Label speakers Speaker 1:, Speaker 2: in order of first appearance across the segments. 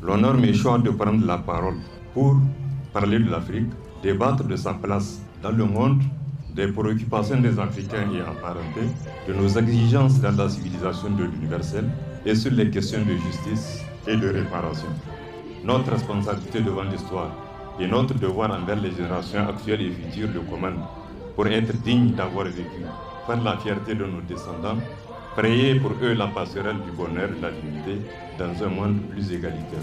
Speaker 1: L'honneur m'échoit de prendre la parole pour parler de l'Afrique, débattre de sa place dans le monde, des préoccupations des Africains et en parenté, de nos exigences dans la civilisation de l'universel et sur les questions de justice et de réparation. Notre responsabilité devant l'histoire et notre devoir envers les générations actuelles et futures le commandent pour être dignes d'avoir vécu, faire la fierté de nos descendants, frayer pour eux la passerelle du bonheur et de la dignité dans un monde plus égalitaire.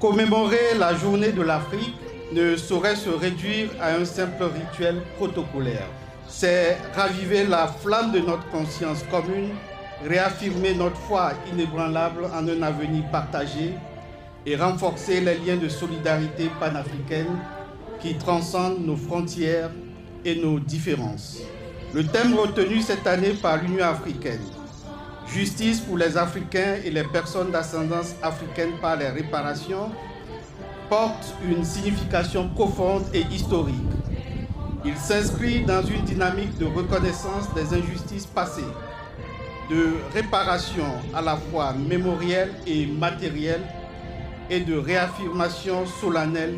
Speaker 2: Commémorer la journée de l'Afrique ne saurait se réduire à un simple rituel protocolaire. C'est raviver la flamme de notre conscience commune, réaffirmer notre foi inébranlable en un avenir partagé et renforcer les liens de solidarité panafricaine qui transcendent nos frontières et nos différences. Le thème retenu cette année par l'Union africaine, justice pour les Africains et les personnes d'ascendance africaine par les réparations, porte une signification profonde et historique. Il s'inscrit dans une dynamique de reconnaissance des injustices passées, de réparation à la fois mémorielle et matérielle, et de réaffirmation solennelle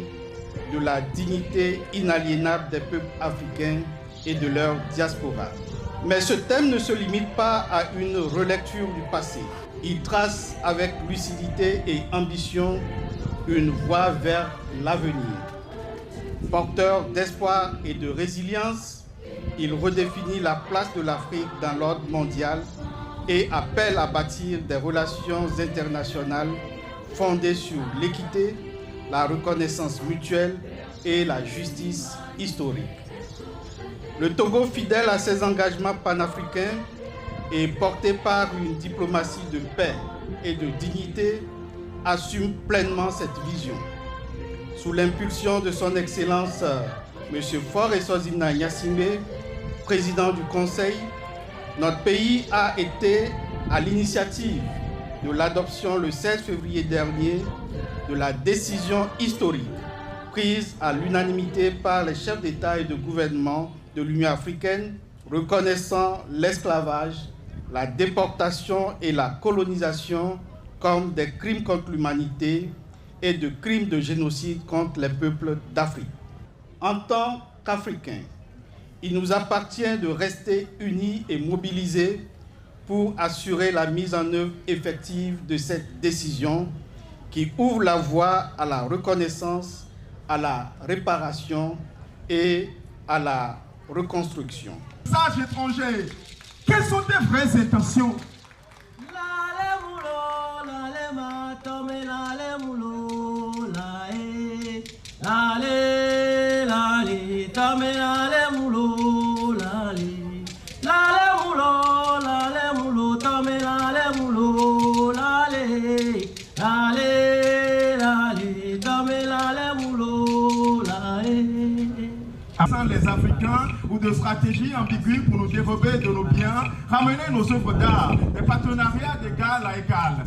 Speaker 2: de la dignité inaliénable des peuples africains et de leur diaspora. Mais ce thème ne se limite pas à une relecture du passé. Il trace avec lucidité et ambition une voie vers l'avenir. Porteur d'espoir et de résilience, il redéfinit la place de l'Afrique dans l'ordre mondial et appelle à bâtir des relations internationales fondées sur l'équité, la reconnaissance mutuelle et la justice historique. Le Togo, fidèle à ses engagements panafricains et porté par une diplomatie de paix et de dignité, assume pleinement cette vision. Sous l'impulsion de son Excellence M. Faure Eswazina Gnassingbé, président du Conseil, notre pays a été à l'initiative de l'adoption le 16 février dernier de la décision historique prise à l'unanimité par les chefs d'État et de gouvernement de l'Union africaine, reconnaissant l'esclavage, la déportation et la colonisation comme des crimes contre l'humanité et de crimes de génocide contre les peuples d'Afrique. En tant qu'Africains, il nous appartient de rester unis et mobilisés pour assurer la mise en œuvre effective de cette décision qui ouvre la voie à la reconnaissance, à la réparation et à la reconstruction.
Speaker 3: Message étranger, quelles sont tes vraies intentions? Sans les Africains ou de stratégies ambiguës pour nous dérober de nos biens, ramener nos œuvres d'art, des partenariats d'égal à égal.